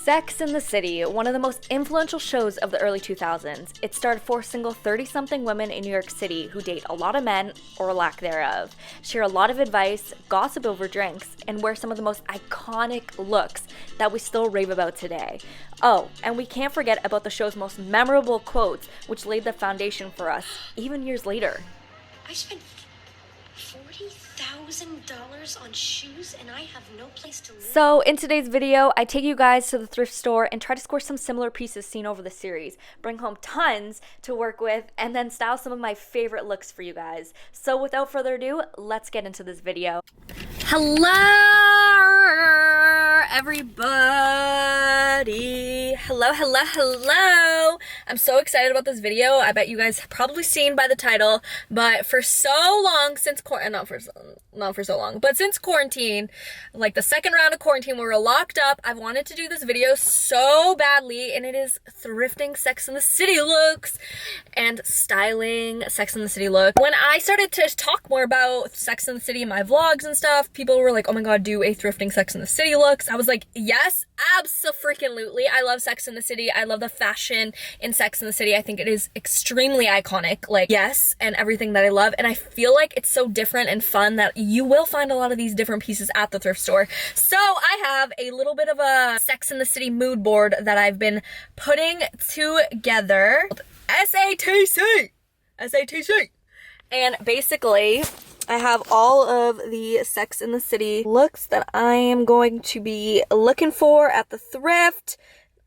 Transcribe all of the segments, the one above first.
Sex and the City, one of the most influential shows of the early 2000s. It starred 4 single 30-something women in New York City who date a lot of men, or lack thereof, share a lot of advice, gossip over drinks, and wear some of the most iconic looks that we still rave about today. Oh, and we can't forget about the show's most memorable quotes, which laid the foundation for us, even years later. I spent $40,000 on shoes and I have no place to live. So in today's video, I take you guys to the thrift store and try to score some similar pieces seen over the series, bring home tons to work with, and then style some of my favorite looks for you guys. So without further ado, let's get into this video. Hello everybody. Hello. I'm so excited about this video. I bet you guys have probably seen by the title, but for so long since not for so long, but since quarantine, like the second round of quarantine where we're locked up, I've wanted to do this video so badly, and it is thrifting Sex and the City looks and styling Sex and the City look. When I started to talk more about Sex and the City in my vlogs and stuff, people were like, oh my god, do a thrifting Sex and the City looks. I was like, yes, abso-freaking-lutely. I love Sex and the City. I love the fashion in Sex and the City. I think it is extremely iconic, like, yes, and everything that I love, and I feel like it's so different and fun that you will find a lot of these different pieces at the thrift store. So I have a little bit of a Sex and the City mood board that I've been putting together. SATC! And basically, I have all of the Sex and the City looks that I am going to be looking for at the thrift.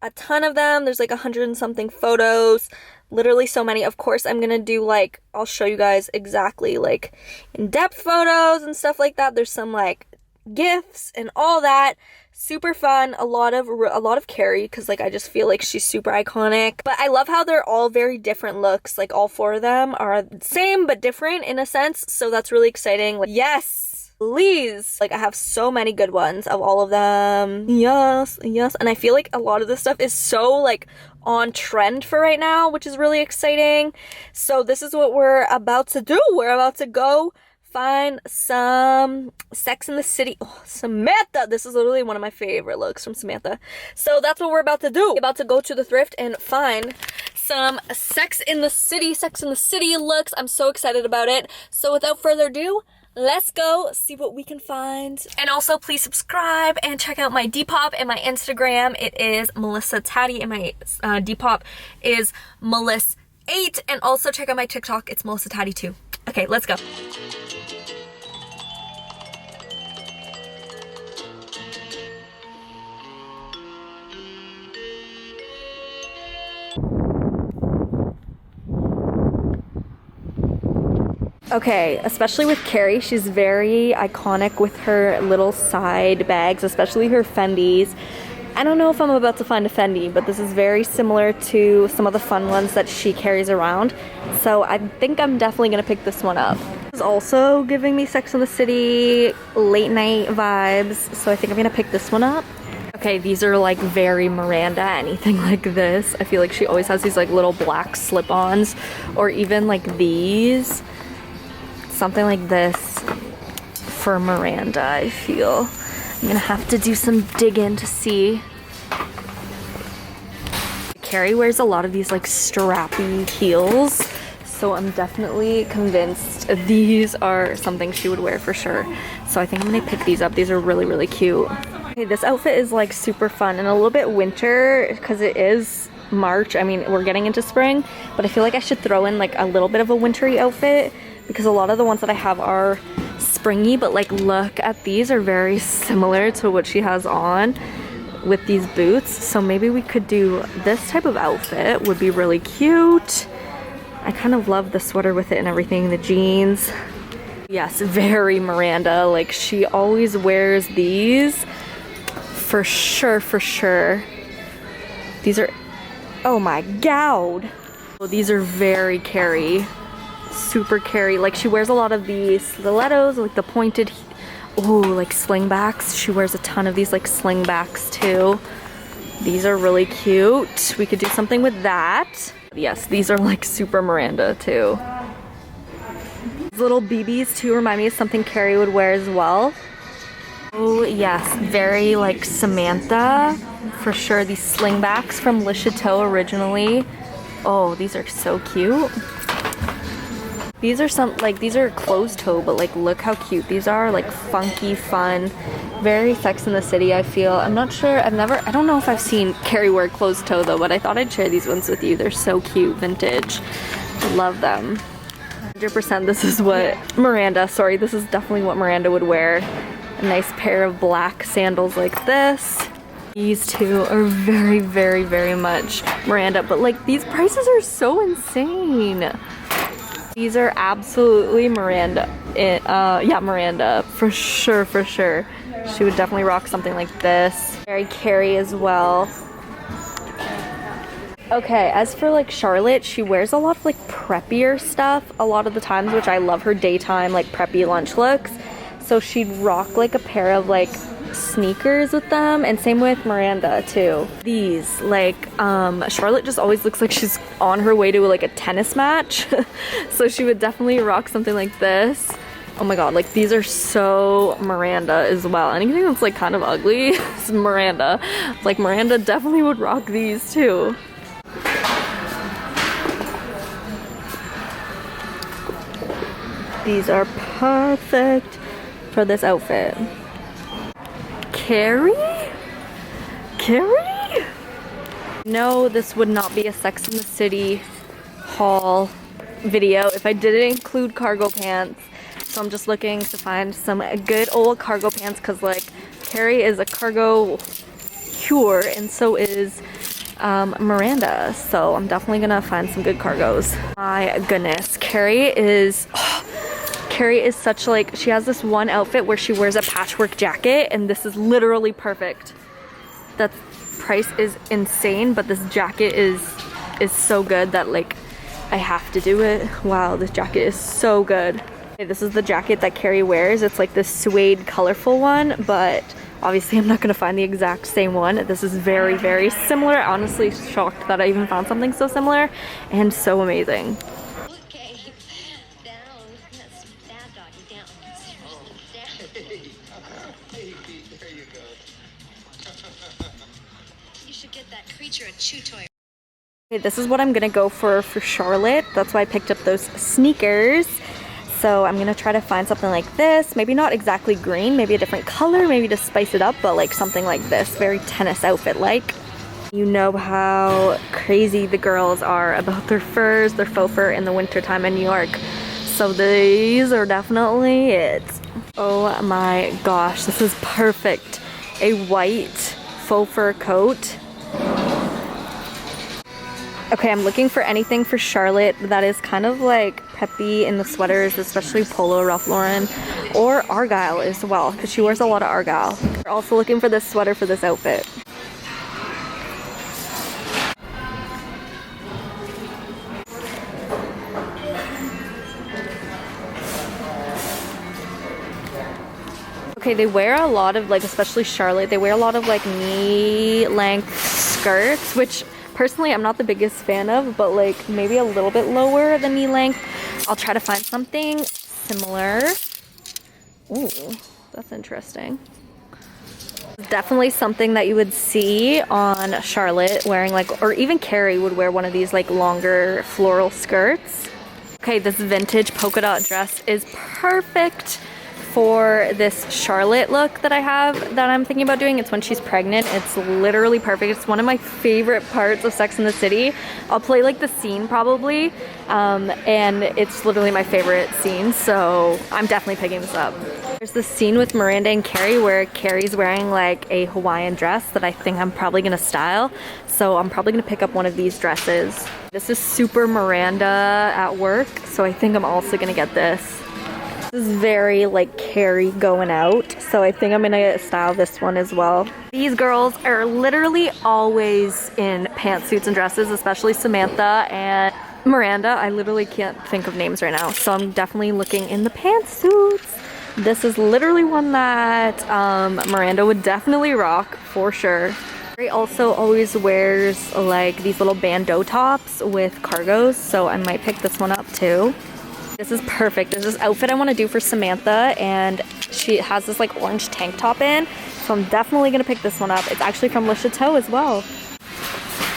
A ton of them. There's like 100 and something photos. Literally so many. Of course, I'm gonna do like, I'll show you guys exactly like in-depth photos and stuff like that. There's some like gifts and all that. Super fun. A lot of Carrie, because like I just feel like she's super iconic. But I love how they're all very different looks. Like all 4 of them are the same but different in a sense. So that's really exciting. Like, yes, please. Like I have so many good ones of all of them. Yes. And I feel like a lot of this stuff is so like on trend for right now, which is really exciting. So this is what we're about to do. We're about to go find some Sex and the City. Oh, Samantha, this is literally one of my favorite looks from Samantha. So that's what we're about to do. We're about to go to the thrift and find some Sex in the City looks. I'm so excited about it. So without further ado, let's go see what we can find. And also please subscribe and check out my Depop and my Instagram. It is Melissa Taddy, and my Depop is Melissa8. And also check out my TikTok. It's Melissa Taddy too. Okay, let's go. Okay, especially with Carrie, she's very iconic with her little side bags, especially her Fendi's. I don't know if I'm about to find a Fendi, but this is very similar to some of the fun ones that she carries around. So I think I'm definitely gonna pick this one up. This is also giving me Sex and the City late night vibes, so I think I'm gonna pick this one up. Okay, these are like very Miranda, anything like this. I feel like she always has these like little black slip-ons, or even like these. Something like this for Miranda, I feel. I'm gonna have to do some digging to see. Carrie wears a lot of these like strappy heels, so I'm definitely convinced these are something she would wear for sure. So I think I'm gonna pick these up. These are really cute. Okay, this outfit is like super fun and a little bit winter because it is March. I mean, we're getting into spring, but I feel like I should throw in like a little bit of a wintry outfit, because a lot of the ones that I have are springy, but like look at these, are very similar to what she has on with these boots. So maybe we could do this type of outfit, would be really cute. I kind of love the sweater with it and everything, the jeans. Yes, very Miranda. Like she always wears these for sure. These are, oh my god. Well, these are very Carrie. Super Carrie. Like she wears a lot of these stilettos, like the pointed, oh, like slingbacks. She wears a ton of these like slingbacks too. These are really cute. We could do something with that. Yes, these are like super Miranda too. These little BBs too remind me of something Carrie would wear as well. Oh yes, very like Samantha for sure these slingbacks from Le Chateau originally. Oh, these are so cute. These are these are closed toe, but like look how cute these are. Like funky, fun, very Sex in the City, I feel. I'm not sure, I don't know if I've seen Carrie wear closed toe though, but I thought I'd share these ones with you. They're so cute, vintage. I love them. 100% this is what Miranda, sorry, this is definitely what Miranda would wear. A nice pair of black sandals like this. These two are very, very, very much Miranda, but like these prices are so insane. These are absolutely Miranda. Yeah, Miranda, for sure, for sure. She would definitely rock something like this. Very Carrie as well. Okay, as for like Charlotte, she wears a lot of like preppier stuff a lot of the times, which I love her daytime like preppy lunch looks. So she'd rock like a pair of like sneakers with them, and same with Miranda too. These like Charlotte just always looks like she's on her way to like a tennis match. So she would definitely rock something like this. Oh my god, like these are so Miranda as well. Anything that's like kind of ugly is Miranda. Like Miranda definitely would rock these too. These are perfect for this outfit. Carrie? Carrie? No, this would not be a Sex in the City haul video if I didn't include cargo pants. So I'm just looking to find some good old cargo pants because like Carrie is a cargo cure and so is Miranda. So I'm definitely gonna find some good cargos. My goodness, Carrie is such like, she has this one outfit where she wears a patchwork jacket and this is literally perfect. That price is insane, but this jacket is so good that like I have to do it. Wow, this jacket is so good. Okay, this is the jacket that Carrie wears. It's like this suede colorful one, but obviously I'm not gonna find the exact same one. This is very, very similar. Honestly shocked that I even found something so similar and so amazing. Okay, this is what I'm gonna go for Charlotte. That's why I picked up those sneakers. So I'm gonna try to find something like this. Maybe not exactly green, maybe a different color, maybe to spice it up, but like something like this, very tennis outfit like. You know how crazy the girls are about their furs, their faux fur in the wintertime in New York. So these are definitely it. Oh my gosh, this is perfect. A white faux fur coat. Okay, I'm looking for anything for Charlotte that is kind of like preppy in the sweaters, especially Polo, Ralph Lauren, or Argyle as well, because she wears a lot of Argyle. We're also looking for this sweater for this outfit. Okay, they wear a lot of like, especially Charlotte, they wear a lot of like knee-length skirts, which personally I'm not the biggest fan of, but like maybe a little bit lower than knee length. I'll try to find something similar. Ooh, that's interesting. Definitely something that you would see on Charlotte wearing like, or even Carrie would wear one of these like longer floral skirts. Okay, this vintage polka dot dress is perfect for this Charlotte look that I have, that I'm thinking about doing. It's when she's pregnant. It's literally perfect. It's one of my favorite parts of Sex and the City. I'll play like the scene probably, and it's literally my favorite scene, so I'm definitely picking this up. There's this scene with Miranda and Carrie where Carrie's wearing like a Hawaiian dress that I think I'm probably gonna style, so I'm probably gonna pick up one of these dresses. This is super Miranda at work, so I think I'm also gonna get this. This is very like Carrie going out, so I think I'm gonna style this one as well. These girls are literally always in pantsuits and dresses, especially Samantha and Miranda. I literally can't think of names right now, so I'm definitely looking in the pantsuits. This is literally one that Miranda would definitely rock for sure. Carrie also always wears like these little bandeau tops with cargos, so I might pick this one up too. This is perfect. There's this outfit I want to do for Samantha, and she has this like orange tank top in, so I'm definitely gonna pick this one up. It's actually from Le Chateau as well.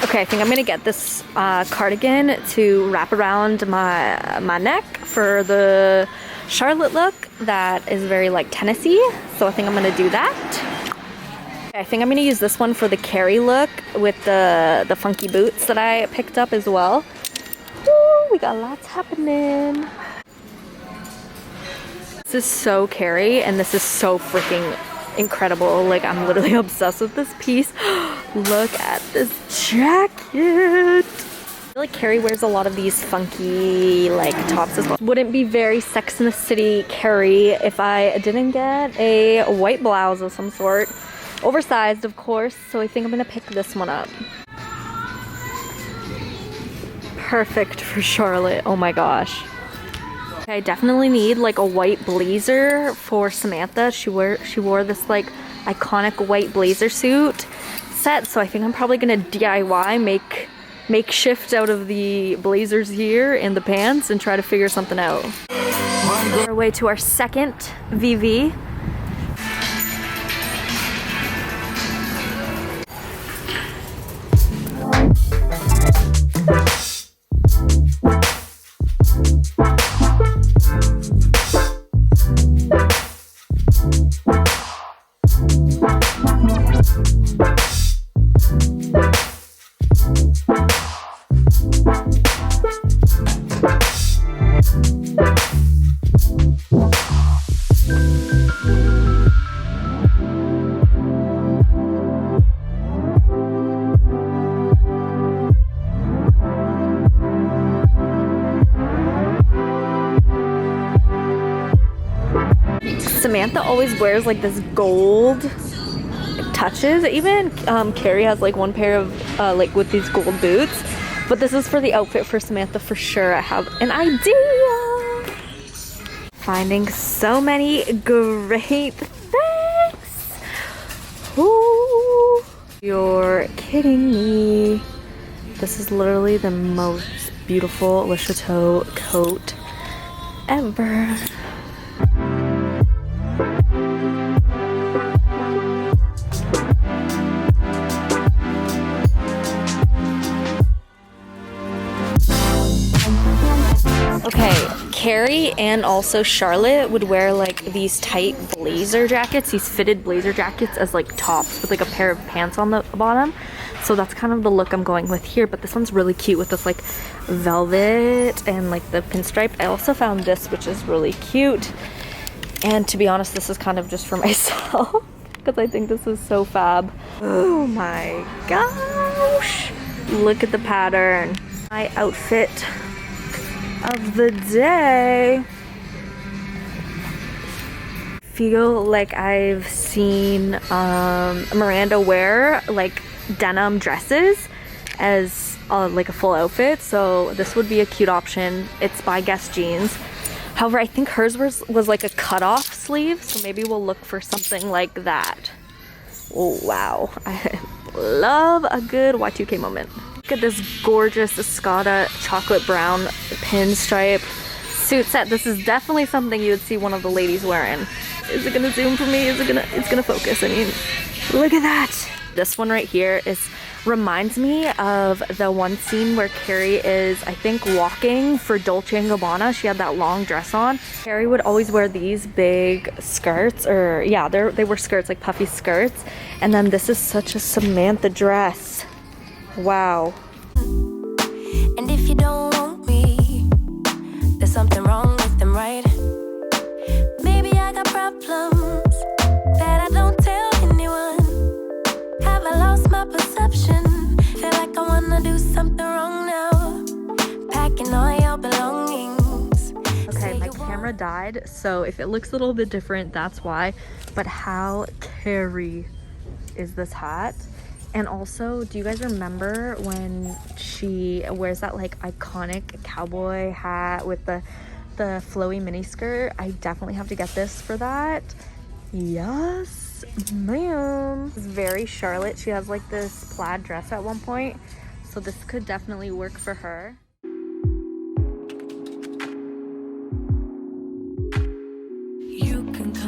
Okay, I think I'm gonna get this cardigan to wrap around my neck for the Charlotte look that is very like Tennessee, so I think I'm gonna do that. Okay, I think I'm gonna use this one for the Carrie look with the funky boots that I picked up as well. Woo, we got lots happening. This is so Carrie, and this is so freaking incredible. Like, I'm literally obsessed with this piece. Look at this jacket. I feel like Carrie wears a lot of these funky like tops as well. Wouldn't be very Sex in the City Carrie if I didn't get a white blouse of some sort. Oversized, of course, so I think I'm gonna pick this one up. Perfect for Charlotte. Oh my gosh. Okay, I definitely need like a white blazer for Samantha. She wore this like iconic white blazer suit set, so I think I'm probably gonna DIY makeshift out of the blazers here and the pants and try to figure something out. On our way to our second VV. Samantha always wears like this gold touches. Even Carrie has like one pair of like with these gold boots, but this is for the outfit for Samantha for sure. I have an idea. Finding so many great things. Ooh, you're kidding me. This is literally the most beautiful Le Chateau coat ever. Okay, Carrie and also Charlotte would wear like these tight blazer jackets, these fitted blazer jackets as like tops with like a pair of pants on the bottom. So that's kind of the look I'm going with here, but this one's really cute with this like velvet and like the pinstripe. I also found this, which is really cute. And to be honest, this is kind of just for myself because I think this is so fab. Oh my gosh. Look at the pattern. My outfit of the day. Feel like I've seen Miranda wear like denim dresses as like a full outfit, so this would be a cute option. It's by Guess Jeans. However, I think hers was like a cutoff sleeve, so maybe we'll look for something like that. Oh wow, I love a good Y2K moment. Look at this gorgeous Escada chocolate brown pinstripe suit set. This is definitely something you would see one of the ladies wearing. Is it gonna zoom for me? It's gonna focus. I mean, look at that. This one right here reminds me of the one scene where Carrie is, I think, walking for Dolce & Gabbana. She had that long dress on. Carrie would always wear these big skirts, or yeah, they were skirts, like puffy skirts. And then this is such a Samantha dress. Wow. And if you don't want me, there's something wrong with them, right? Maybe I got problems that I don't tell anyone. Have I lost my perception? Feel like I wanna do something wrong now. Packing all your belongings. Okay, my camera died, so if it looks a little bit different, that's why. But how Carrie is this hat? And also, do you guys remember when she wears that like iconic cowboy hat with the flowy mini skirt? I definitely have to get this for that. Yes, ma'am. It's very Charlotte. She has like this plaid dress at one point, so this could definitely work for her.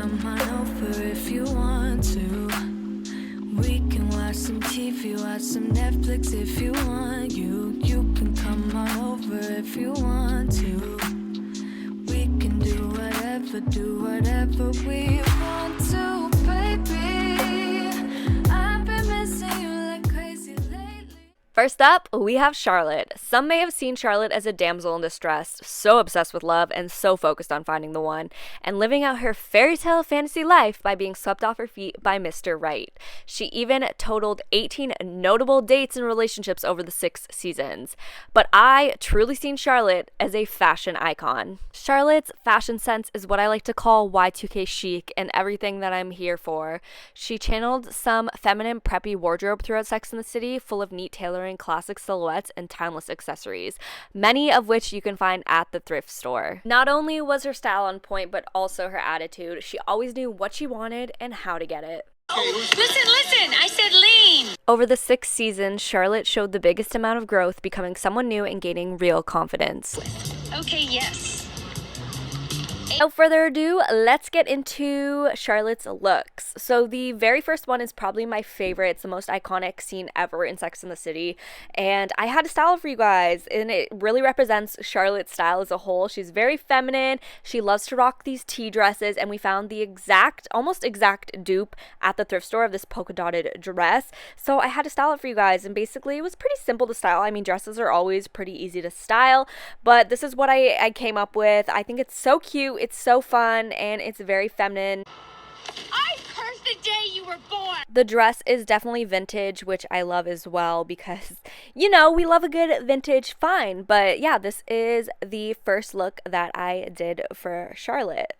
come on over if you want to. We can watch some TV, watch some Netflix if you want. You can come on over if you want to. We can do whatever we want to, baby. I've been missing you like crazy lately. First up, we have Charlotte. Some may have seen Charlotte as a damsel in distress, so obsessed with love and so focused on finding the one, and living out her fairy tale fantasy life by being swept off her feet by Mr. Right. She even totaled 18 notable dates and relationships over the 6 seasons. But I truly seen Charlotte as a fashion icon. Charlotte's fashion sense is what I like to call Y2K chic and everything that I'm here for. She channeled some feminine preppy wardrobe throughout Sex and the City, full of neat tailoring, classic silhouettes, and timeless accessories, many of which you can find at the thrift store. Not only was her style on point, but also her attitude. She always knew what she wanted and how to get it. Oh, listen, I said lean. Over the 6 seasons, Charlotte showed the biggest amount of growth, becoming someone new and gaining real confidence. Okay, yes. Without further ado, let's get into Charlotte's looks. So the very first one is probably my favorite. It's the most iconic scene ever in Sex and the City, and I had to style it for you guys, and it really represents Charlotte's style as a whole. She's very feminine. She loves to rock these tea dresses, and we found the almost exact dupe at the thrift store of this polka dotted dress. So I had to style it for you guys, and basically it was pretty simple to style. I mean, dresses are always pretty easy to style, but this is what I came up with. I think it's so cute. It's so fun, and it's very feminine. I cursed the day you were born. The dress is definitely vintage, which I love as well because, you know, we love a good vintage find. But yeah, this is the first look that I did for Charlotte.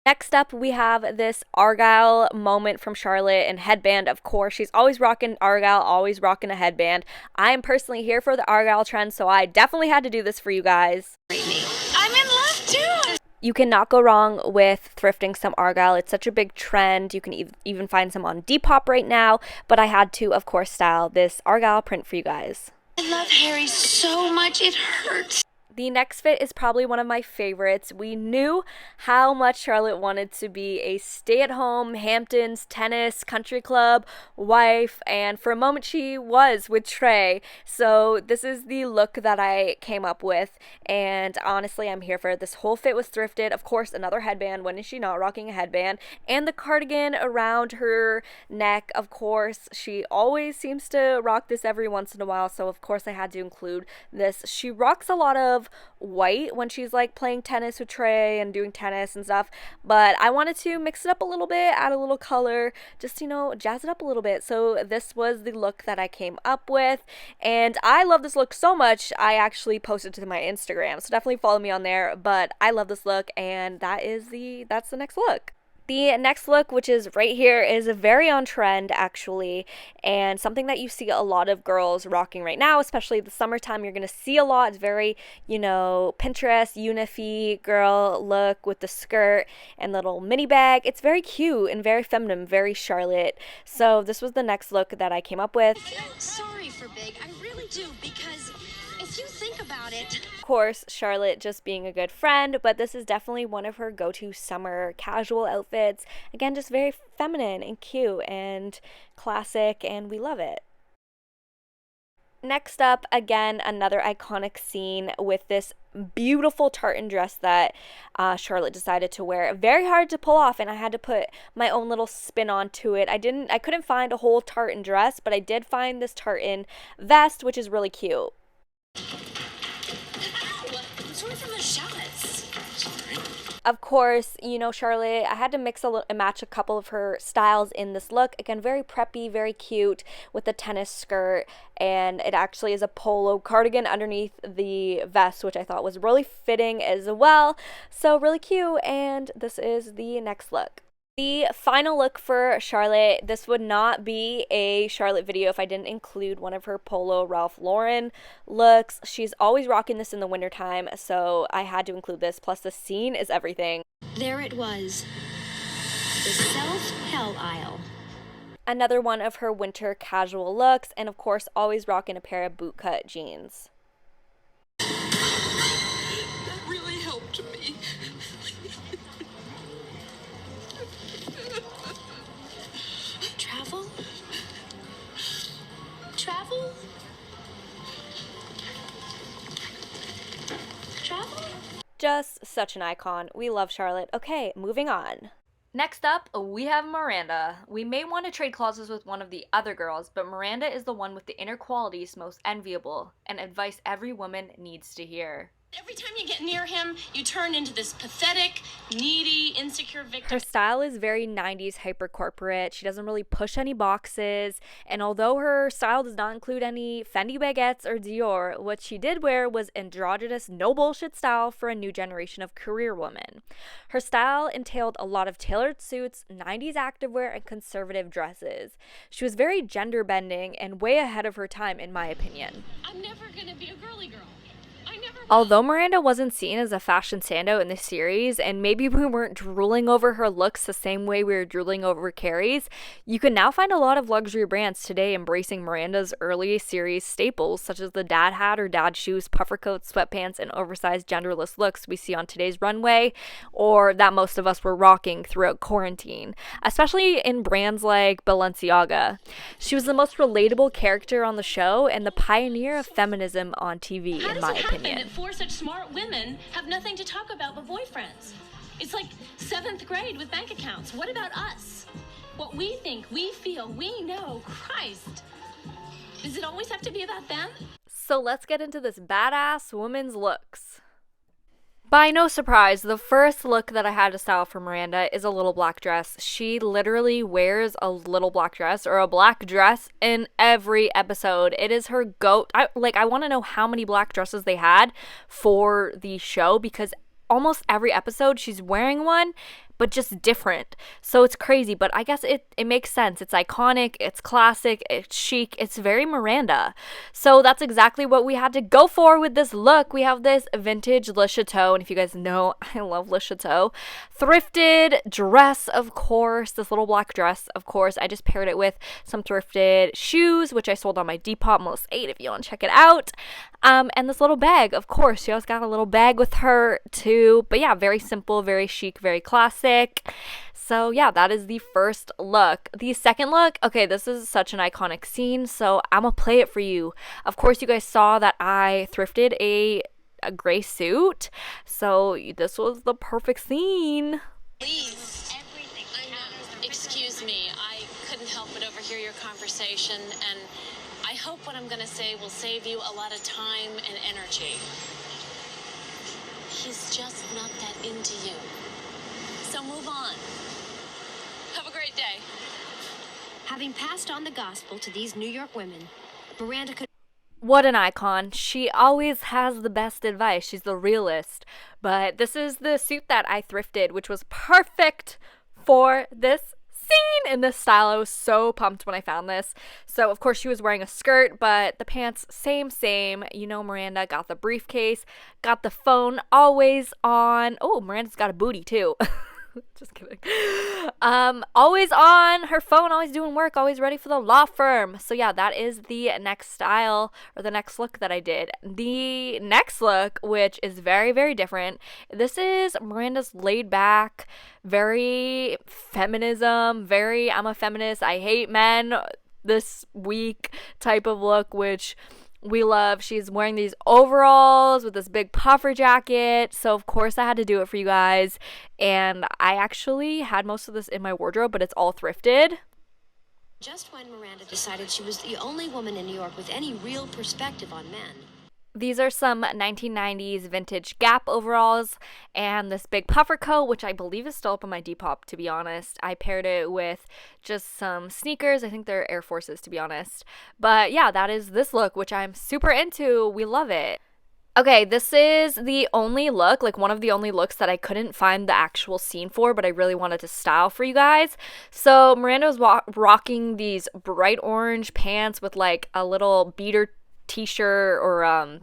Next up, we have this Argyle moment from Charlotte, and headband, of course. She's always rocking Argyle, always rocking a headband. I am personally here for the Argyle trend, so I definitely had to do this for you guys. I'm in love too. You cannot go wrong with thrifting some Argyle. It's such a big trend. You can even find some on Depop right now, but I had to, of course, style this Argyle print for you guys. I love Harry so much it hurts. The next fit is probably one of my favorites. We knew how much Charlotte wanted to be a stay-at-home Hamptons tennis country club wife, and for a moment she was with Trey. So this is the look that I came up with, and honestly I'm here for it. This whole fit was thrifted. Of course, another headband. When is she not rocking a headband? And the cardigan around her neck, of course. She always seems to rock this every once in a while, so of course I had to include this. She rocks a lot of white when she's like playing tennis with Trey and doing tennis and stuff, but I wanted to mix it up a little bit, add a little color, just, you know, jazz it up a little bit. So this was the look that I came up with, and I love this look so much I actually posted to my Instagram, so definitely follow me on there. But I love this look, and that's the next look. The next look, which is right here, is very on trend actually, and something that you see a lot of girls rocking right now, especially the summertime. You're going to see a lot. It's very, you know, Pinterest, Unifi girl look with the skirt and little mini bag. It's very cute and very feminine, very Charlotte. So this was the next look that I came up with. I feel sorry for Big. I really do, because if you think about it. Of course, Charlotte just being a good friend, but this is definitely one of her go-to summer casual outfits. Again, just very feminine and cute and classic, and we love it. Next up, again, another iconic scene with this beautiful tartan dress that Charlotte decided to wear. Very hard to pull off, and I had to put my own little spin onto it. I couldn't find a whole tartan dress, but I did find this tartan vest, which is really cute. Sorry for the shots. Sorry. Of course, you know, Charlotte, I had to mix and match a couple of her styles in this look. Again, very preppy, very cute with the tennis skirt, and it actually is a polo cardigan underneath the vest, which I thought was really fitting as well. So really cute, and this is the next look. The final look for Charlotte, this would not be a Charlotte video if I didn't include one of her polo Ralph Lauren looks. She's always rocking this in the wintertime, so I had to include this. Plus, the scene is everything. There it was. The self-hell aisle. Another one of her winter casual looks, and of course, always rocking a pair of bootcut jeans. That really helped me. Just such an icon. We love Charlotte. Okay, moving on. Next up, we have Miranda. We may want to trade clauses with one of the other girls, but Miranda is the one with the inner qualities most enviable, and advice every woman needs to hear. Every time you get near him, you turn into this pathetic, needy, insecure victim. Her style is very 90s hyper corporate. She doesn't really push any boxes. And although her style does not include any Fendi baguettes or Dior, what she did wear was androgynous, no bullshit style for a new generation of career women. Her style entailed a lot of tailored suits, 90s activewear, and conservative dresses. She was very gender bending and way ahead of her time, in my opinion. I'm never gonna be a girly girl. Although Miranda wasn't seen as a fashion standout in this series, and maybe we weren't drooling over her looks the same way we were drooling over Carrie's, you can now find a lot of luxury brands today embracing Miranda's early series staples, such as the dad hat or dad shoes, puffer coats, sweatpants, and oversized genderless looks we see on today's runway, or that most of us were rocking throughout quarantine, especially in brands like Balenciaga. She was the most relatable character on the show and the pioneer of feminism on TV, in my opinion. That four such smart women have nothing to talk about but boyfriends. It's like 7th grade with bank accounts. What about us? What we think, we feel, we know. Christ. Does it always have to be about them? So let's get into this badass woman's looks. By no surprise, the first look that I had to style for Miranda is a little black dress. She literally wears a little black dress or a black dress in every episode. It is her goat. I want to know how many black dresses they had for the show, because almost every episode she's wearing one, but just different. So it's crazy, but I guess it makes sense. It's iconic, it's classic, it's chic, it's very Miranda. So that's exactly what we had to go for with this look. We have this vintage Le Chateau, and if you guys know, I love Le Chateau. Thrifted dress, of course, this little black dress, of course. I just paired it with some thrifted shoes, which I sold on my Depop Most 8 if you want to check it out. And this little bag, of course. She always got a little bag with her too. But yeah, very simple, very chic, very classic. So yeah, that is the first look. The second look, okay, this is such an iconic scene, so I'm gonna play it for you. Of course, you guys saw that I thrifted a gray suit, so this was the perfect scene. Please. Everything. Excuse me, I couldn't help but overhear your conversation, and I hope what I'm gonna say will save you a lot of time and energy. He's just not that into you. So move on. Have a great day. Having passed on the gospel to these New York women, Miranda could... What an icon. She always has the best advice. She's the realist. But this is the suit that I thrifted, which was perfect for this scene in this style. I was so pumped when I found this. So of course she was wearing a skirt, but the pants same. You know, Miranda got the briefcase, got the phone always on. Oh, Miranda's got a booty too. Just kidding. Always on her phone, always doing work, always ready for the law firm. So yeah, that is the next style, or the next look that I did. The next look, which is very, very different. This is Miranda's laid back, very feminism, very I'm a feminist, I hate men this week type of look, which we love. She's wearing these overalls with this big puffer jacket. So of course I had to do it for you guys. And I actually had most of this in my wardrobe, but it's all thrifted. Just when Miranda decided she was the only woman in New York with any real perspective on men. These are some 1990s vintage Gap overalls and this big puffer coat, which I believe is still up on my Depop, to be honest. I paired it with just some sneakers. I think they're Air Forces, to be honest. But yeah, that is this look, which I'm super into. We love it. Okay, this is the only look, like one of the only looks that I couldn't find the actual scene for, but I really wanted to style for you guys. So Miranda was rocking these bright orange pants with like a little beater t-shirt or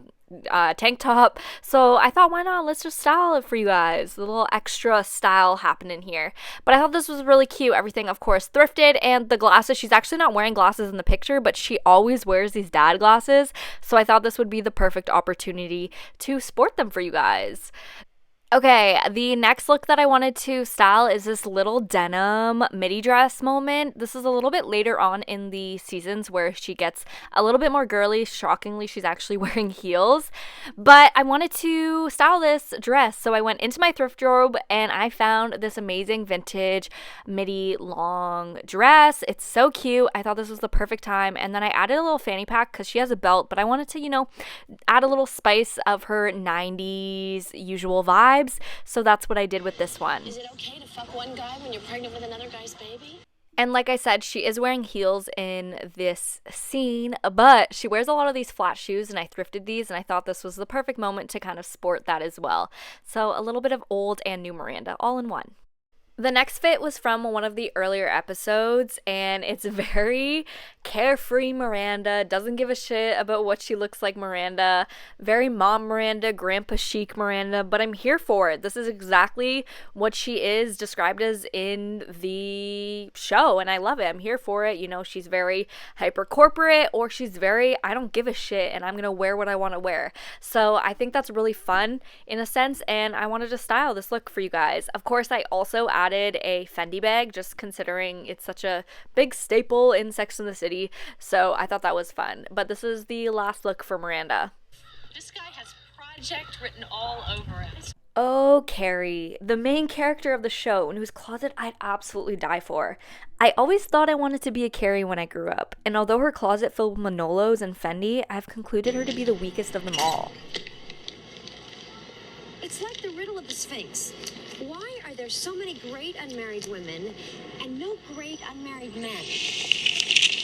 tank top. So I thought, why not? Let's just style it for you guys. A little extra style happening here. But I thought this was really cute. Everything, of course, thrifted. And the glasses, she's actually not wearing glasses in the picture, but she always wears these dad glasses. So I thought this would be the perfect opportunity to sport them for you guys. Okay, the next look that I wanted to style is this little denim midi dress moment. This is a little bit later on in the seasons where she gets a little bit more girly. Shockingly, she's actually wearing heels. But I wanted to style this dress, so I went into my thrift wardrobe and I found this amazing vintage midi long dress. It's so cute. I thought this was the perfect time. And then I added a little fanny pack because she has a belt, but I wanted to, add a little spice of her 90s usual vibes. So that's what I did with this one. Is it okay to fuck one guy when you're pregnant with another guy's baby? And like I said, she is wearing heels in this scene, but she wears a lot of these flat shoes, and I thrifted these, and I thought this was the perfect moment to kind of sport that as well. So a little bit of old and new Miranda all in one. The next fit was from one of the earlier episodes, and it's very carefree Miranda, doesn't give a shit about what she looks like Miranda, very mom Miranda, grandpa chic Miranda, but I'm here for it. This is exactly what she is described as in the show, and I love it. I'm here for it. She's very hyper corporate, or she's very, I don't give a shit, and I'm gonna wear what I want to wear. So I think that's really fun in a sense, and I wanted to style this look for you guys. Of course, I also added a Fendi bag, just considering it's such a big staple in Sex and the City, so I thought that was fun. But this is the last look for Miranda. This guy has project written all over it. Oh, Carrie, the main character of the show, and whose closet I'd absolutely die for. I always thought I wanted to be a Carrie when I grew up, and although her closet filled with Manolos and Fendi, I've concluded her to be the weakest of them all. It's like the riddle of the Sphinx. Why are there so many great unmarried women and no great unmarried men?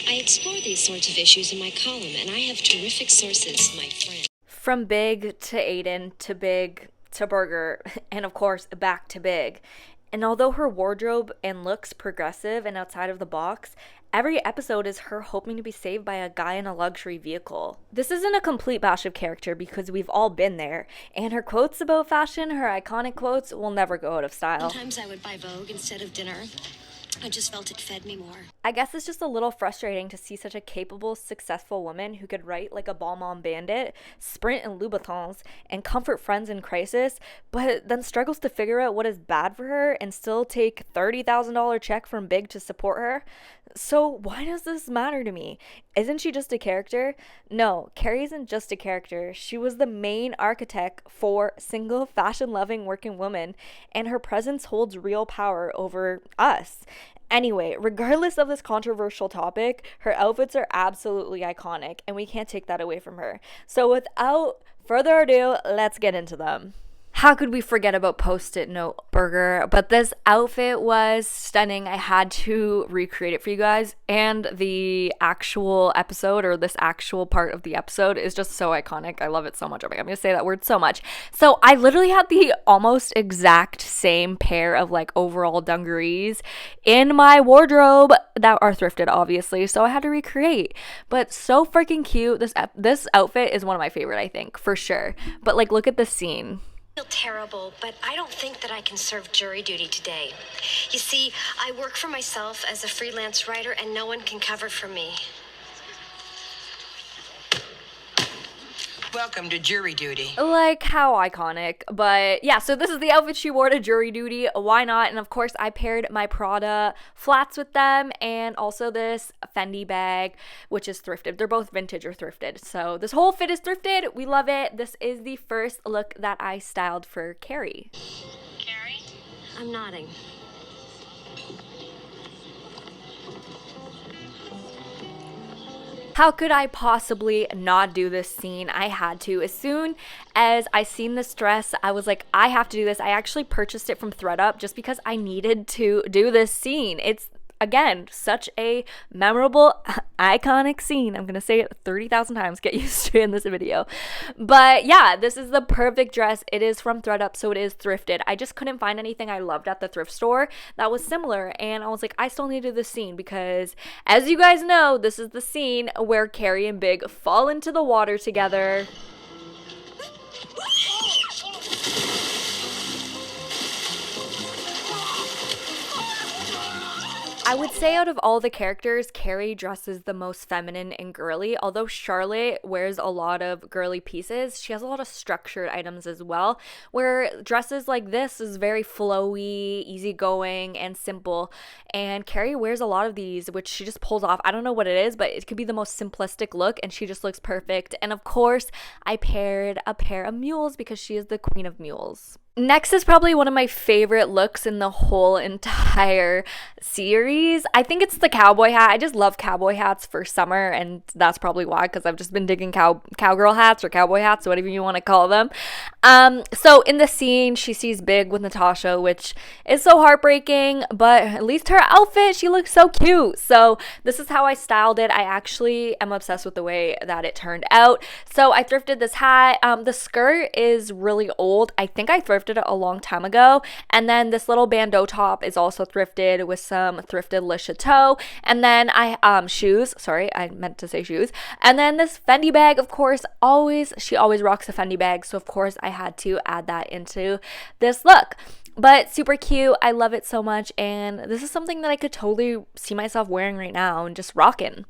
I explore these sorts of issues in my column, and I have terrific sources, my friend. From Big to Aiden to Big to Burger, and of course back to Big. And although her wardrobe and looks progressive and outside of the box, every episode is her hoping to be saved by a guy in a luxury vehicle. This isn't a complete bash of character because we've all been there, and her quotes about fashion, her iconic quotes, will never go out of style. Sometimes I would buy Vogue instead of dinner. I just felt it fed me more. I guess it's just a little frustrating to see such a capable, successful woman who could write like a Balmain bandit, sprint in Louboutins, and comfort friends in crisis, but then struggles to figure out what is bad for her and still take $30,000 check from Big to support her. So why does this matter to me? Isn't she just a character? No, Carrie isn't just a character. She was the main architect for single, fashion-loving working women, and her presence holds real power over us. Anyway, regardless of this controversial topic, her outfits are absolutely iconic, and we can't take that away from her. So without further ado, let's get into them. How could we forget about Post-it Note Burger? But this outfit was stunning. I had to recreate it for you guys. And the actual episode, or this actual part of the episode, is just so iconic. I love it so much. I'm going to say that word so much. So I literally had the almost exact same pair of like overall dungarees in my wardrobe that are thrifted, obviously. So I had to recreate. But so freaking cute. This outfit is one of my favorite, I think, for sure. But like, look at the scene. I feel terrible, but I don't think that I can serve jury duty today. You see, I work for myself as a freelance writer, and no one can cover for me. Welcome to jury duty. Like, how iconic. But yeah, so this is the outfit she wore to jury duty. Why not? And of course, I paired my Prada flats with them, and also this Fendi bag, which is thrifted. They're both vintage or thrifted. So this whole fit is thrifted. We love it. This is the first look that I styled for Carrie. Carrie? I'm nodding. How could I possibly not do this scene? I had to. As soon as I seen this dress, I was like, I have to do this. I actually purchased it from ThreadUp just because I needed to do this scene. It's, again, such a memorable, iconic scene. I'm going to say it 30,000 times. Get used to it in this video. But yeah, this is the perfect dress. It is from ThreadUp, so it is thrifted. I just couldn't find anything I loved at the thrift store that was similar. And I was like, I still need to do this scene because, as you guys know, this is the scene where Carrie and Big fall into the water together. I would say out of all the characters, Carrie dresses the most feminine and girly. Although Charlotte wears a lot of girly pieces, she has a lot of structured items as well, where dresses like this is very flowy, easygoing, and simple. And Carrie wears a lot of these, which she just pulls off. I don't know what it is, but it could be the most simplistic look, and she just looks perfect. And of course, I paired a pair of mules because she is the queen of mules. Next is probably one of my favorite looks in the whole entire series. I think it's the cowboy hat. I just love cowboy hats for summer, and that's probably why, because I've just been digging cowgirl hats or cowboy hats, whatever you want to call them. So in the scene, she sees Big with Natasha, which is so heartbreaking, but at least her outfit, she looks so cute. So this is how I styled it. I actually am obsessed with the way that it turned out. So I thrifted this hat. The skirt is really old. I think I thrifted it a long time ago, and then this little bandeau top is also thrifted with some thrifted Le Chateau, and then I shoes, sorry, I meant to say shoes, and then this Fendi bag. Of course, she always rocks a Fendi bag, so of course I had to add that into this look. But super cute. I love it so much, and this is something that I could totally see myself wearing right now and just rocking.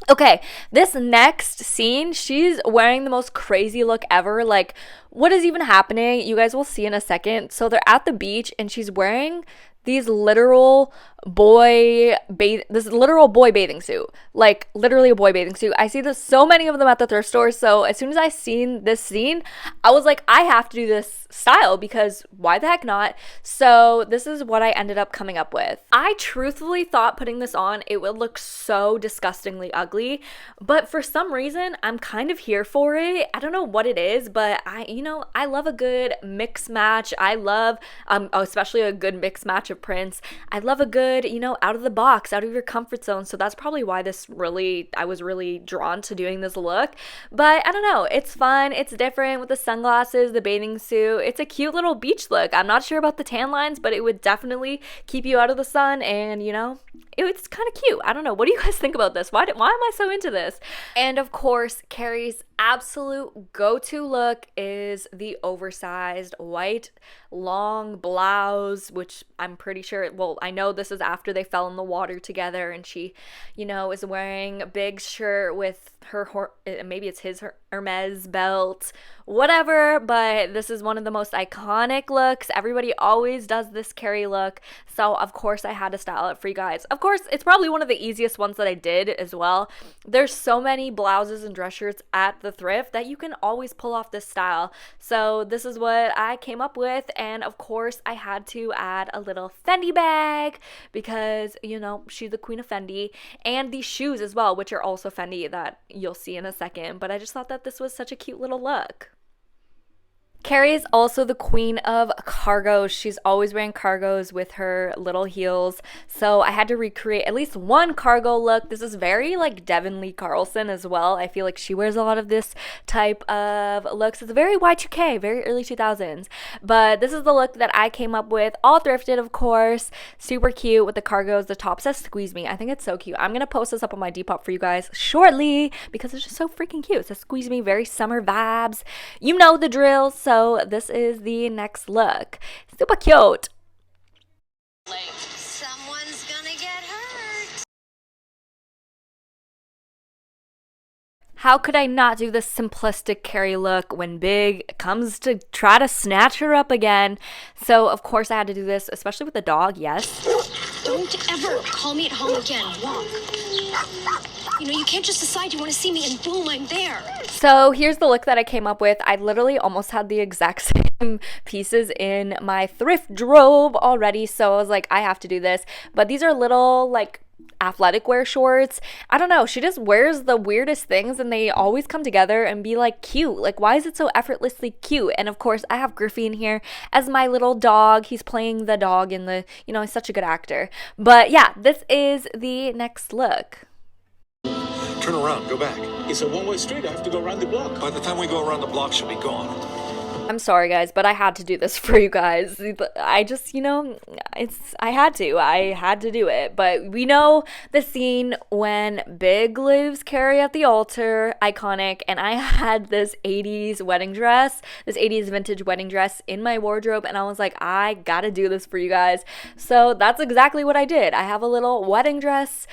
Okay, this next scene, she's wearing the most crazy look ever. Like, what is even happening? You guys will see in a second. So they're at the beach, and she's wearing these literal boy bathing suit, like literally a boy bathing suit. I see so many of them at the thrift store. So as soon as I seen this scene, I was like, I have to do this style, because why the heck not? So this is what I ended up coming up with. I truthfully thought putting this on, it would look so disgustingly ugly, but for some reason I'm kind of here for it. I don't know what it is, but I love a good mix match. I love especially a good mix match of prints. I love a good, out of the box, out of your comfort zone. So that's probably why I was really drawn to doing this look. But I don't know, it's fun, it's different with the sunglasses, the bathing suit. It's a cute little beach look. I'm not sure about the tan lines, but it would definitely keep you out of the sun, and it's kind of cute. I don't know. What do you guys think about this? Why am I so into this? And of course, Carrie's absolute go-to look is the oversized white long blouse, which I'm pretty sure, well, I know this is after they fell in the water together, and she, is wearing a big shirt with maybe it's his Hermes belt, whatever, but this is one of the most iconic looks. Everybody always does this Carrie look, so of course I had to style it for you guys. Of course, it's probably one of the easiest ones that I did as well. There's so many blouses and dress shirts at the thrift that you can always pull off this style. So this is what I came up with, and of course I had to add a little Fendi bag because, she's the queen of Fendi, and these shoes as well, which are also Fendi, that you'll see in a second, but I just thought that this was such a cute little look. Carrie is also the queen of cargos. She's always wearing cargos with her little heels. So I had to recreate at least one cargo look. This is very like Devin Lee Carlson as well. I feel like she wears a lot of this type of looks. It's very Y2K, very early 2000s. But this is the look that I came up with. All thrifted, of course. Super cute with the cargos. The top says "Squeeze Me." I think it's so cute. I'm going to post this up on my Depop for you guys shortly because it's just so freaking cute. It says "Squeeze Me," very summer vibes. You know the drill. So this is the next look. Super cute. Someone's gonna get hurt. How could I not do this simplistic Carrie look when Big comes to try to snatch her up again? So of course I had to do this, especially with the dog, yes. Don't ever call me at home again. Walk. You can't just decide you want to see me and boom, I'm there. So here's the look that I came up with. I literally almost had the exact same pieces in my thrift drobe already, so I was like, I have to do this. But these are little like athletic wear shorts. I don't know, she just wears the weirdest things and they always come together and be like cute. Like, why is it so effortlessly cute? And of course I have Griffey in here as my little dog. He's playing the dog in the, he's such a good actor. But yeah, this is the next look. Turn around, go back. It's a one-way street. I have to go around the block. By the time we go around the block, she'll be gone. I'm sorry guys, but I had to do this for you guys. I just, I had to do it. But we know the scene when Big leaves Carrie at the altar, iconic, and I had this 80s wedding dress, this 80s vintage wedding dress in my wardrobe, and I was like, I gotta do this for you guys. So that's exactly what I did. I have a little wedding dress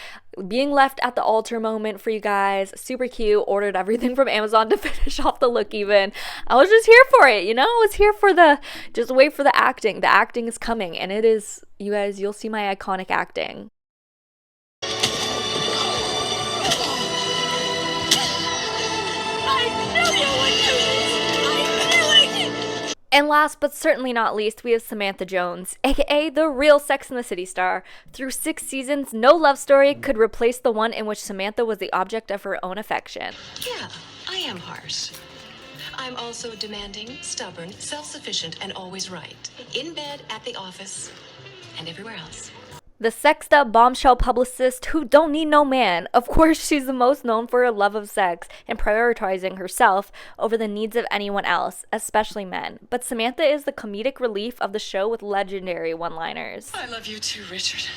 being left at the altar moment for you guys. Super cute. Ordered everything from Amazon to finish off the look even. I was just here for it, I was here for just wait for the acting. The acting is coming, and it is, you guys, you'll see my iconic acting. And last but certainly not least, we have Samantha Jones, aka the real Sex and the City star. Through 6 seasons, no love story could replace the one in which Samantha was the object of her own affection. Yeah, I am harsh. I'm also demanding, stubborn, self-sufficient, and always right. In bed, at the office, and everywhere else. The sexed up bombshell publicist who don't need no man. Of course, she's the most known for her love of sex and prioritizing herself over the needs of anyone else, especially men. But Samantha is the comedic relief of the show with legendary one-liners. I love you too, Richard.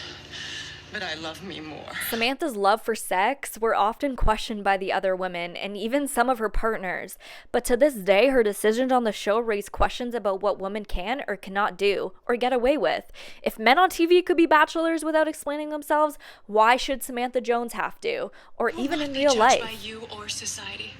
But I love me more. Samantha's love for sex were often questioned by the other women and even some of her partners. But to this day, her decisions on the show raise questions about what women can or cannot do or get away with. If men on TV could be bachelors without explaining themselves, why should Samantha Jones have to? Or even in real life? By you or society.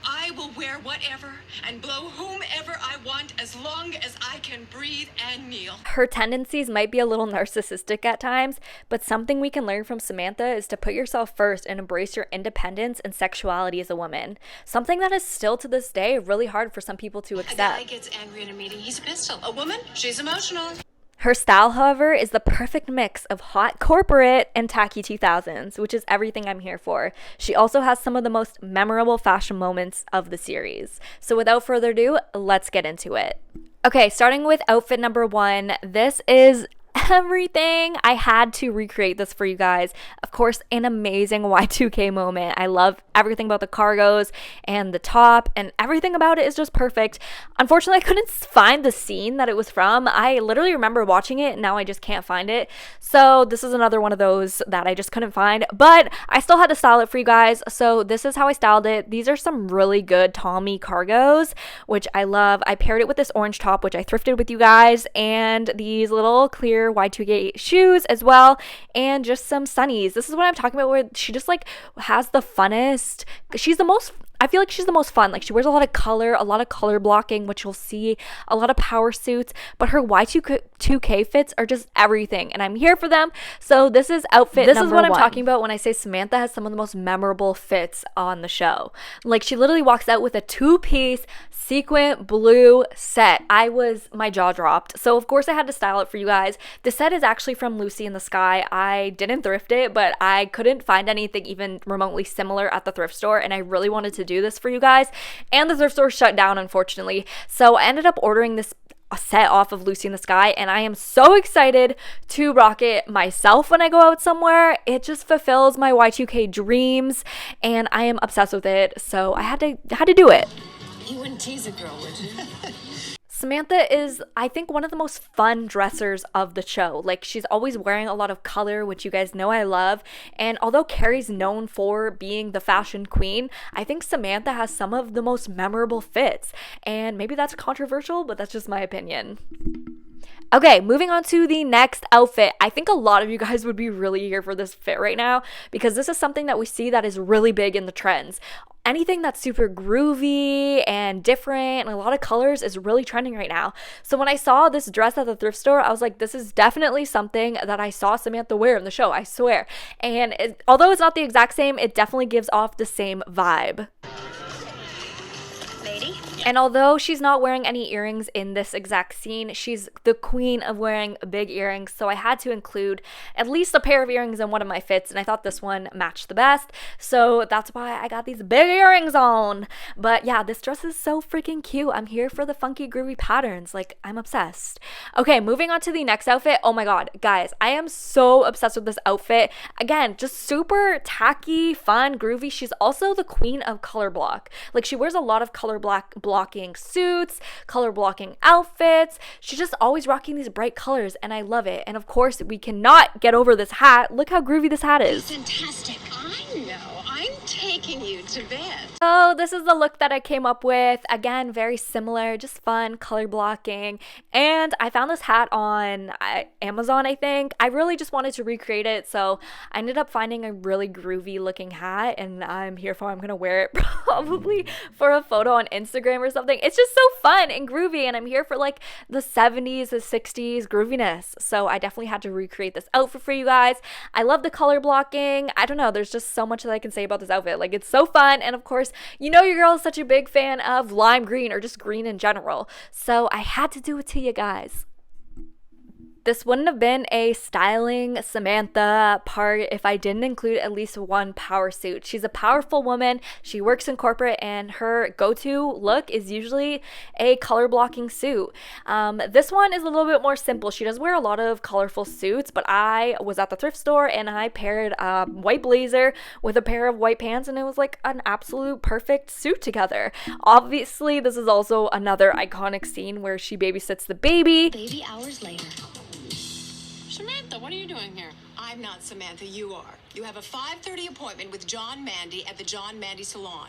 I will wear whatever and blow whomever I want as long as I can breathe and kneel. Her tendencies might be a little narcissistic at times, but something we can learn from Samantha is to put yourself first and embrace your independence and sexuality as a woman. Something that is still to this day really hard for some people to accept. A guy gets angry in a meeting, he's a pistol. A woman, she's emotional. Her style, however, is the perfect mix of hot corporate and tacky 2000s, which is everything I'm here for. She also has some of the most memorable fashion moments of the series. So without further ado, let's get into it. Okay, starting with outfit number 1. This is everything. I had to recreate this for you guys. Of course, an amazing Y2K moment. I love everything about the cargos and the top, and everything about it is just perfect. Unfortunately, I couldn't find the scene that it was from. I literally remember watching it, and now I just can't find it. So this is another one of those that I just couldn't find, but I still had to style it for you guys. So this is how I styled it. These are some really good Tommy cargos, which I love. I paired it with this orange top, which I thrifted with you guys, and these little clear Y2K shoes as well, and just some sunnies. This is what I'm talking about, where she just like has the funnest. I feel like she's the most fun. Like, she wears a lot of color blocking, which you'll see, a lot of power suits, but her Y2K fits are just everything, and I'm here for them. So this is outfit number 1. This is what I'm talking about when I say Samantha has some of the most memorable fits on the show. Like, she literally walks out with a 2-piece sequin blue set. My jaw dropped. So of course I had to style it for you guys. The set is actually from Lucy in the Sky. I didn't thrift it, but I couldn't find anything even remotely similar at the thrift store, and I really wanted to do this for you guys, and the thrift store shut down, unfortunately. So I ended up ordering this set off of Lucy in the Sky, and I am so excited to rock it myself when I go out somewhere. It just fulfills my Y2K dreams, and I am obsessed with it. So I had to do it. You wouldn't tease a girl, would you? Samantha is, I think, one of the most fun dressers of the show. Like, she's always wearing a lot of color, which you guys know I love. And although Carrie's known for being the fashion queen, I think Samantha has some of the most memorable fits. And maybe that's controversial, but that's just my opinion. Okay, moving on to the next outfit. I think a lot of you guys would be really here for this fit right now, because this is something that we see that is really big in the trends. Anything that's super groovy and different and a lot of colors is really trending right now. So when I saw this dress at the thrift store, I was like, this is definitely something that I saw Samantha wear in the show, I swear. And although it's not the exact same, it definitely gives off the same vibe. And although she's not wearing any earrings in this exact scene, she's the queen of wearing big earrings. So I had to include at least a pair of earrings in one of my fits, and I thought this one matched the best. So that's why I got these big earrings on. But yeah, this dress is so freaking cute. I'm here for the funky, groovy patterns. Like, I'm obsessed. Okay, moving on to the next outfit. Oh my god, guys, I am so obsessed with this outfit. Again, just super tacky, fun, groovy. She's also the queen of color block. Like, she wears a lot of color block blocking suits, color blocking outfits. She's just always rocking these bright colors, and I love it. And of course, we cannot get over this hat. Look how groovy this hat is. Fantastic. I know. I'm taking you to bed. So this is the look that I came up with. Again, very similar, just fun, color blocking. And I found this hat on Amazon, I think. I really just wanted to recreate it, so I ended up finding a really groovy looking hat, and I'm here for it. I'm gonna wear it probably for a photo on Instagram or something. It's just so fun and groovy, and I'm here for like the 70s, the 60s grooviness. So I definitely had to recreate this outfit for you guys. I love the color blocking. I don't know, there's just so much that I can say about this outfit. Like, it's so fun, and of course, you know your girl is such a big fan of lime green or just green in general. So I had to do it to you guys. This wouldn't have been a styling Samantha part if I didn't include at least one power suit. She's a powerful woman. She works in corporate, and her go-to look is usually a color blocking suit. This one is a little bit more simple. She does wear a lot of colorful suits, but I was at the thrift store and I paired a white blazer with a pair of white pants, and it was like an absolute perfect suit together. Obviously, this is also another iconic scene where she babysits the baby. Baby hours later. Samantha, what are you doing here? I'm not Samantha, you are. You have a 5:30 appointment with John Mandy at the John Mandy Salon.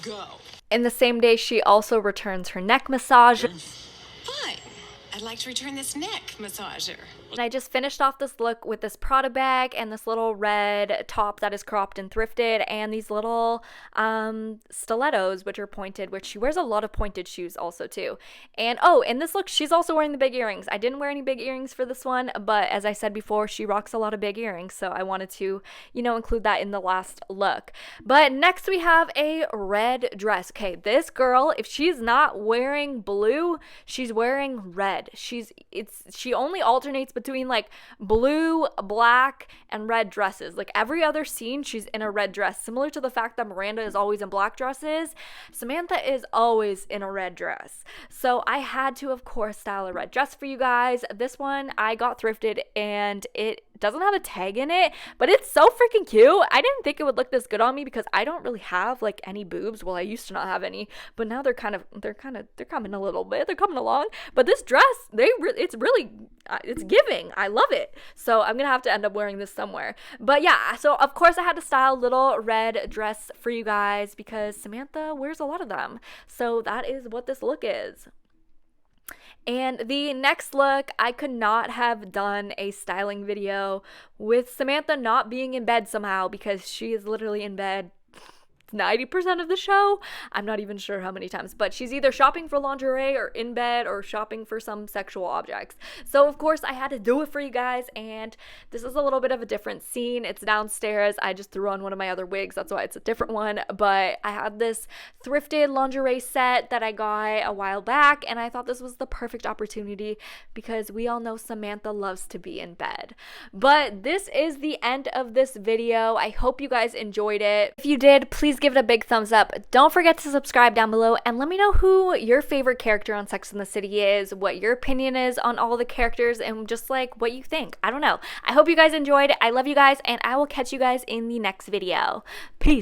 Go. In the same day, she also returns her neck massager. Fine. I'd like to return this neck massager. And I just finished off this look with this Prada bag and this little red top that is cropped and thrifted, and these little stilettos, which are pointed, which she wears a lot of pointed shoes also too. And oh, in this look, she's also wearing the big earrings. I didn't wear any big earrings for this one, but as I said before, she rocks a lot of big earrings, so I wanted to, you know, include that in the last look. But next we have a red dress. Okay, this girl, if she's not wearing blue, she's wearing red. She only alternates between like blue, black, and red dresses. Like every other scene, she's in a red dress. Similar to the fact that Miranda is always in black dresses, Samantha is always in a red dress. So I had to, of course, style a red dress for you guys. This one I got thrifted, and it doesn't have a tag in it, but it's so freaking cute. I didn't think it would look this good on me because I don't really have like any boobs. Well, I used to not have any, but now they're coming a little bit. They're coming along. But this dress, it's giving. I love it. So I'm gonna have to end up wearing this somewhere. But yeah, so of course I had to style a little red dress for you guys because Samantha wears a lot of them. So that is what this look is. And the next look, I could not have done a styling video with Samantha not being in bed somehow, because she is literally in bed 90% of the show. I'm not even sure how many times, but she's either shopping for lingerie or in bed or shopping for some sexual objects. So of course I had to do it for you guys, and this is a little bit of a different scene. It's downstairs. I just threw on one of my other wigs, that's why it's a different one, but I had this thrifted lingerie set that I got a while back, and I thought this was the perfect opportunity because we all know Samantha loves to be in bed. But this is the end of this video. I hope you guys enjoyed it. If you did, please give it a big thumbs up. Don't forget to subscribe down below and let me know who your favorite character on Sex and the City is, what your opinion is on all the characters, and just like what you think. I don't know. I hope you guys enjoyed. I love you guys, and I will catch you guys in the next video. Peace.